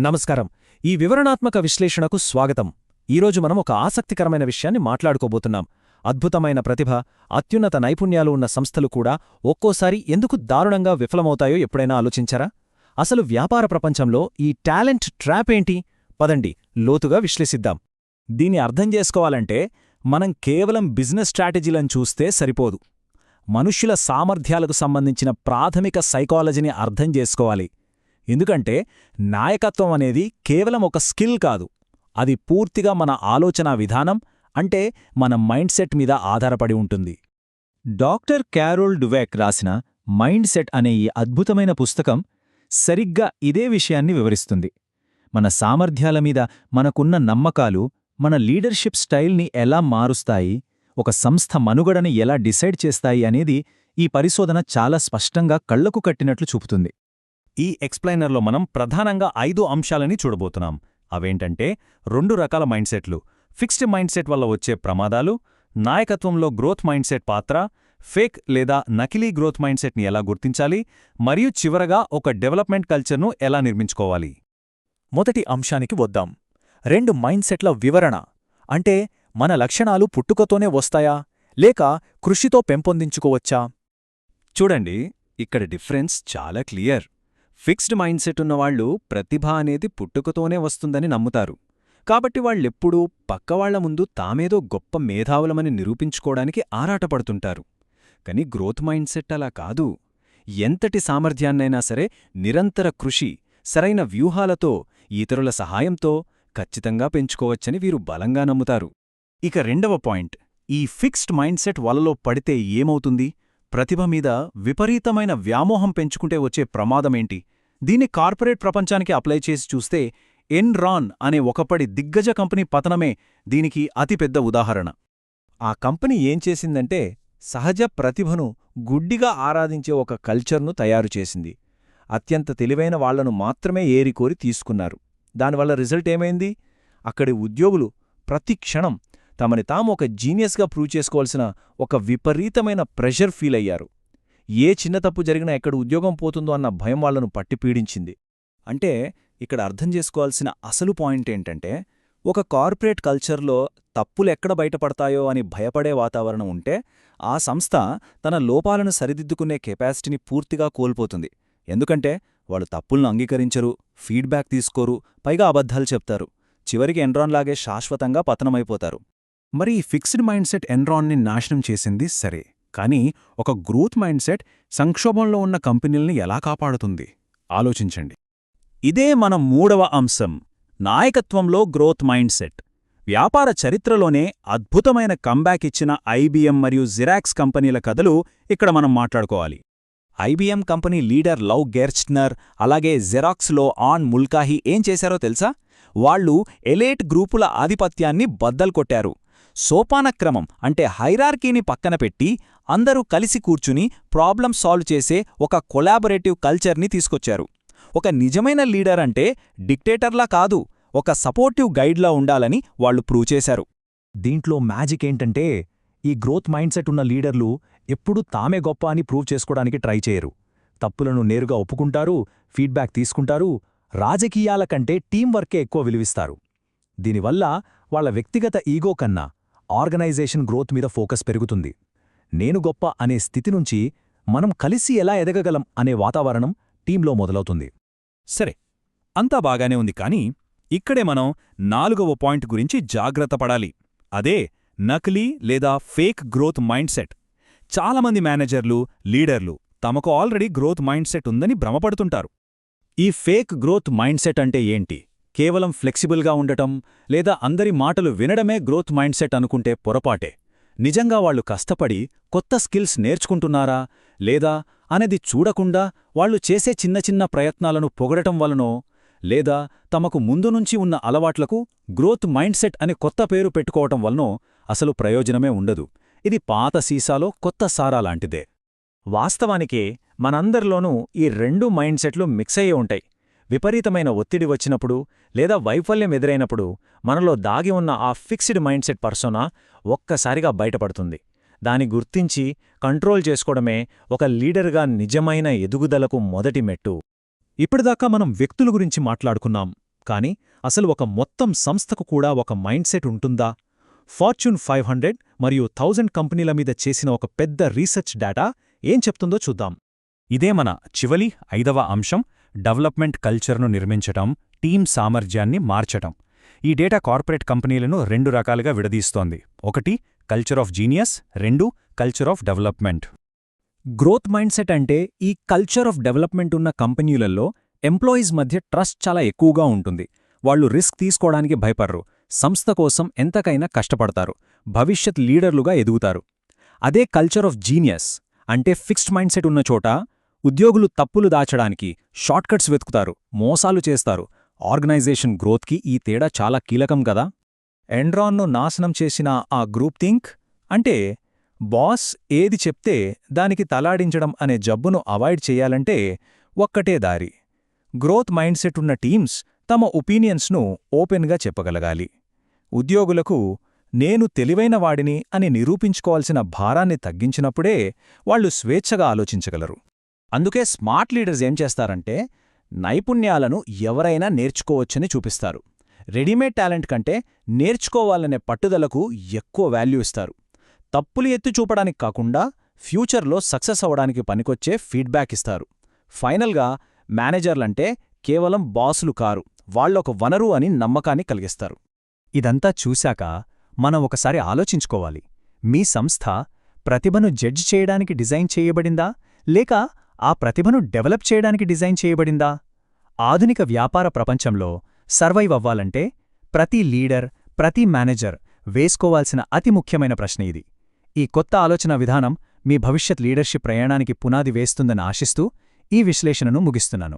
నమస్కారం. ఈ వివరణాత్మక విశ్లేషణకు స్వాగతం. ఈరోజు మనం ఒక ఆసక్తికరమైన విషయాన్ని మాట్లాడుకోబోతున్నాం. అద్భుతమైన ప్రతిభ, అత్యున్నత నైపుణ్యాలు ఉన్న సంస్థలు కూడా ఒక్కోసారి ఎందుకు దారుణంగా విఫలమవుతాయో ఎప్పుడైనా ఆలోచించారా? అసలు వ్యాపార ప్రపంచంలో ఈ టాలెంట్ ట్రాప్ ఏంటి? పదండి, లోతుగా విశ్లేషిద్దాం. దీన్ని అర్థం చేసుకోవాలంటే మనం కేవలం బిజినెస్ స్ట్రాటజీలను చూస్తే సరిపోదు. మనుష్యుల సామర్థ్యాలకు సంబంధించిన ప్రాథమిక సైకాలజీని అర్థం చేసుకోవాలి. ఎందుకంటే నాయకత్వం అనేది కేవలం ఒక స్కిల్ కాదు, అది పూర్తిగా మన ఆలోచనా విధానం, అంటే మన మైండ్ సెట్ మీద ఆధారపడి ఉంటుంది. డాక్టర్ క్యారోల్ డువెక్ రాసిన మైండ్ సెట్ అనే ఈ అద్భుతమైన పుస్తకం సరిగ్గా ఇదే విషయాన్ని వివరిస్తుంది. మన సామర్థ్యాల మీద మనకున్న నమ్మకాలు మన లీడర్షిప్ స్టైల్ని ఎలా మారుస్తాయి, ఒక సంస్థ మనుగడని ఎలా డిసైడ్ చేస్తాయి అనేది ఈ పరిశోధన చాలా స్పష్టంగా కళ్లకు కట్టినట్లు చూపుతుంది. ఈ ఎక్స్ప్లైనర్లో మనం ప్రధానంగా 5 అంశాలని చూడబోతున్నాం. అవేంటంటే 2 రకాల మైండ్సెట్లు, ఫిక్స్డ్ మైండ్సెట్ వల్ల వచ్చే ప్రమాదాలు, నాయకత్వంలో గ్రోత్ మైండ్సెట్ పాత్ర, ఫేక్ లేదా నకిలీ గ్రోత్ మైండ్సెట్ని ఎలా గుర్తించాలి, మరియు చివరగా ఒక డెవలప్మెంట్ కల్చర్ను ఎలా నిర్మించుకోవాలి. మొదటి అంశానికి వద్దాం. 2 మైండ్సెట్ల వివరణ. అంటే మన లక్షణాలు పుట్టుకతోనే వస్తాయా, లేక కృషితో పెంపొందించుకోవచ్చా? చూడండి, ఇక్కడ డిఫరెన్స్ చాలా క్లియర్. ఫిక్స్డ్ మైండ్సెట్ ఉన్నవాళ్లు ప్రతిభ అనేది పుట్టుకతోనే వస్తుందని నమ్ముతారు. కాబట్టి వాళ్లెప్పుడూ పక్కవాళ్ల ముందు తామేదో గొప్ప మేధావులమని నిరూపించుకోవడానికి ఆరాటపడుతుంటారు. కాని గ్రోత్ మైండ్సెట్ అలా కాదు. ఎంతటి సామర్థ్యాన్నైనా సరే నిరంతర కృషి, సరైన వ్యూహాలతో, ఇతరుల సహాయంతో ఖచ్చితంగా పెంచుకోవచ్చని వీరు బలంగా నమ్ముతారు. ఇక రెండవ పాయింట్, ఈ ఫిక్స్డ్ మైండ్సెట్ వలలో పడితే ఏమవుతుంది? ప్రతిభ మీద విపరీతమైన వ్యామోహం పెంచుకుంటే వచ్చే ప్రమాదమేంటి? దీన్ని కార్పొరేట్ ప్రపంచానికి అప్లై చేసి చూస్తే ఎన్రాన్ అనే ఒకప్పటి దిగ్గజ కంపెనీ పతనమే దీనికి అతిపెద్ద ఉదాహరణ. ఆ కంపెనీ ఏం చేసిందంటే సహజ ప్రతిభను గుడ్డిగా ఆరాధించే ఒక కల్చర్ను తయారుచేసింది. అత్యంత తెలివైన వాళ్లను మాత్రమే ఏరికోరి తీసుకున్నారు. దానివల్ల రిజల్ట్ ఏమైంది? అక్కడి ఉద్యోగులు ప్రతి క్షణం తమని తాము ఒక జీనియస్గా ప్రూవ్ చేసుకోవాల్సిన ఒక విపరీతమైన ప్రెషర్ ఫీల్ అయ్యారు. ఏ చిన్న తప్పు జరిగినా ఎక్కడ ఉద్యోగం పోతుందో అన్న భయం వాళ్లను పట్టి పీడించింది. అంటే ఇక్కడ అర్థం చేసుకోవాల్సిన అసలు పాయింట్ ఏంటంటే, ఒక కార్పొరేట్ కల్చర్లో తప్పులెక్కడ బయటపడతాయో అని భయపడే వాతావరణం ఉంటే ఆ సంస్థ తన లోపాలను సరిదిద్దుకునే కెపాసిటీని పూర్తిగా కోల్పోతుంది. ఎందుకంటే వాళ్ళు తప్పులను అంగీకరించరు, ఫీడ్బ్యాక్ తీసుకోరు, పైగా అబద్ధాలు చెప్తారు. చివరికి ఎన్రాన్లాగే శాశ్వతంగా పతనమైపోతారు. మరి ఈ ఫిక్స్డ్ మైండ్సెట్ ఎన్రాన్ని నాశనం చేసింది సరే, కానీ ఒక గ్రోత్ మైండ్సెట్ సంక్షోభంలో ఉన్న కంపెనీల్ని ఎలా కాపాడుతుంది? ఆలోచించండి. ఇదే మన మూడవ అంశం, నాయకత్వంలో గ్రోత్ మైండ్సెట్. వ్యాపార చరిత్రలోనే అద్భుతమైన కంబ్యాక్ ఇచ్చిన ఐబీఎం మరియు జిరాక్స్ కంపెనీల కథలు ఇక్కడ మనం మాట్లాడుకోవాలి. ఐబీఎం కంపెనీ లీడర్ లవ్ గెర్చ్నర్, అలాగే జెరాక్స్లో ఆన్ ముల్కాహీ ఏం చేశారో తెలుసా? వాళ్లు ఎలేట్ గ్రూపుల ఆధిపత్యాన్ని బద్దల్కొట్టారు. సోపానక్రమం అంటే హైరార్కీని పక్కన పెట్టి అందరూ కలిసి కూర్చుని ప్రాబ్లం సాల్వ్ చేసే ఒక కొలాబరేటివ్ కల్చర్ని తీసుకొచ్చారు. ఒక నిజమైన లీడర్ అంటే డిక్టేటర్లా కాదు, ఒక సపోర్టివ్ గైడ్లా ఉండాలని వాళ్లు ప్రూవ్ చేశారు. దీంట్లో మ్యాజిక్ ఏంటంటే, ఈ గ్రోత్ మైండ్సెట్ ఉన్న లీడర్లు ఎప్పుడూ తామే గొప్ప అని ప్రూవ్ చేసుకోవడానికి ట్రై చేయరు. తప్పులను నేరుగా ఒప్పుకుంటారు, ఫీడ్బ్యాక్ తీసుకుంటారు, రాజకీయాల కంటే టీం వర్కే ఎక్కువ విలువిస్తారు. దీనివల్ల వాళ్ల వ్యక్తిగత ఈగో కన్నా ఆర్గనైజేషన్ గ్రోత్ మీద ఫోకస్ పెరుగుతుంది. నేను గొప్ప అనే స్థితి నుంచి మనం కలిసి ఎలా ఎదగగలం అనే వాతావరణం టీంలో మొదలవుతుంది. సరే, అంతా బాగానే ఉంది, కానీ ఇక్కడే మనం 4వ పాయింట్ గురించి జాగ్రత్త పడాలి. అదే నకిలీ లేదా ఫేక్ గ్రోత్ మైండ్సెట్. చాలామంది మేనేజర్లు, లీడర్లు తమకు ఆల్రెడీ గ్రోత్ మైండ్సెట్ ఉందని భ్రమపడుతుంటారు. ఈ ఫేక్ గ్రోత్ మైండ్సెట్ అంటే ఏంటి? కేవలం ఫ్లెక్సిబుల్గా ఉండటం లేదా అందరి మాటలు వినడమే గ్రోత్ మైండ్సెట్ అనుకుంటే పొరపాటే. నిజంగా వాళ్లు కష్టపడి కొత్త స్కిల్స్ నేర్చుకుంటున్నారా లేదా అనేది చూడకుండా వాళ్లు చేసే చిన్న చిన్న ప్రయత్నాలను పొగడటం వలనో, లేదా తమకు ముందునుంచి ఉన్న అలవాట్లకు గ్రోత్ మైండ్సెట్ అనే కొత్త పేరు పెట్టుకోవటం వలనో అసలు ప్రయోజనమే ఉండదు. ఇది పాత సీసాలో కొత్త సారా లాంటిదే. వాస్తవానికి మనందరిలోనూ ఈ 2 మైండ్సెట్లు మిక్స్ అయ్యే ఉంటాయి. విపరీతమైన ఒత్తిడి వచ్చినప్పుడు లేదా వైఫల్యం ఎదురైనప్పుడు మనలో దాగి ఉన్న ఆ ఫిక్స్డ్ మైండ్సెట్ పర్సోనా ఒక్కసారిగా బయటపడుతుంది. దాని గుర్తించి కంట్రోల్ చేసుకోవడమే ఒక లీడర్గా నిజమైన ఎదుగుదలకు మొదటి మెట్టు. ఇప్పటిదాకా మనం వ్యక్తుల గురించి మాట్లాడుకున్నాం, కాని అసలు ఒక మొత్తం సంస్థకు కూడా ఒక మైండ్సెట్ ఉంటుందా? ఫార్చ్యూన్ 500 మరియు 1000 కంపెనీల మీద చేసిన ఒక పెద్ద రీసెర్చ్ డేటా ఏం చెప్తుందో చూద్దాం. ఇదే మన చివరి 5వ అంశం, డెవలప్మెంట్ కల్చర్ను నిర్మించటం, టీం సామర్థ్యాన్ని మార్చటం. ఈ డేటా కార్పొరేట్ కంపెనీలను 2 రకాలుగా విడదీస్తోంది. 1 culture of genius, 2 culture of development. Growth mindset అంటే ఈ కల్చర్ ఆఫ్ డెవలప్మెంట్ ఉన్న కంపెనీలలో ఎంప్లాయీస్ మధ్య ట్రస్ట్ చాలా ఎక్కువగా ఉంటుంది. వాళ్ళు రిస్క్ తీసుకోవడానికి భయపడరు, సంస్థ కోసం ఎంతకైనా కష్టపడతారు, భవిష్యత్ లీడర్లుగా ఎదుగుతారు. అదే కల్చర్ ఆఫ్ జీనియస్ అంటే ఫిక్స్డ్ మైండ్సెట్ ఉన్న చోట ఉద్యోగులు తప్పులు దాచడానికి షార్ట్కట్స్ వెతుకుతారు, మోసాలు చేస్తారు. ఆర్గనైజేషన్ గ్రోత్కి ఈ తేడా చాలా కీలకం కదా. ఎన్రాన్ను నాశనం చేసిన ఆ గ్రూప్ థింక్ అంటే బాస్ ఏది చెప్తే దానికి తలాడించడం అనే జబ్బును అవాయిడ్ చెయ్యాలంటే ఒక్కటే దారి. గ్రోత్ మైండ్సెట్ ఉన్న టీమ్స్ తమ ఒపీనియన్స్ను ఓపెన్గా చెప్పగలగాలి. ఉద్యోగులకు నేను తెలివైన వాడిని అని నిరూపించుకోవాల్సిన భారాన్ని తగ్గించినప్పుడే వాళ్లు స్వేచ్ఛగా ఆలోచించగలరు. అందుకే స్మార్ట్ లీడర్స్ ఏం చేస్తారంటే నైపుణ్యాలను ఎవరైనా నేర్చుకోవచ్చని చూపిస్తారు. రెడీమేడ్ టాలెంట్ కంటే నేర్చుకోవాలనే పట్టుదలకు ఎక్కువ వాల్యూ ఇస్తారు. తప్పులు ఎత్తి చూపడానికి కాకుండా ఫ్యూచర్లో సక్సెస్ అవ్వడానికి పనికొచ్చే ఫీడ్బ్యాక్ ఇస్తారు. ఫైనల్గా మేనేజర్లంటే కేవలం బాసులు కారు, వాళ్ళొక వనరు అని నమ్మకాన్ని కలిగిస్తారు. ఇదంతా చూశాక మనం ఒకసారి ఆలోచించుకోవాలి. మీ సంస్థ ప్రతిభను జడ్జ్ చేయడానికి డిజైన్ చేయబడిందా, లేక ఆ ప్రతిభను డెవలప్ చేయడానికి డిజైన్ చేయబడిందా? ఆధునిక వ్యాపార ప్రపంచంలో సర్వైవ్ అవ్వాలంటే ప్రతి లీడర్, ప్రతి మేనేజర్ వేసుకోవాల్సిన అతి ముఖ్యమైన ప్రశ్న ఇది. ఈ కొత్త ఆలోచన విధానం మీ భవిష్యత్ లీడర్షిప్ ప్రయాణానికి పునాది వేస్తుందని ఆశిస్తూ ఈ విశ్లేషణను ముగిస్తున్నాను.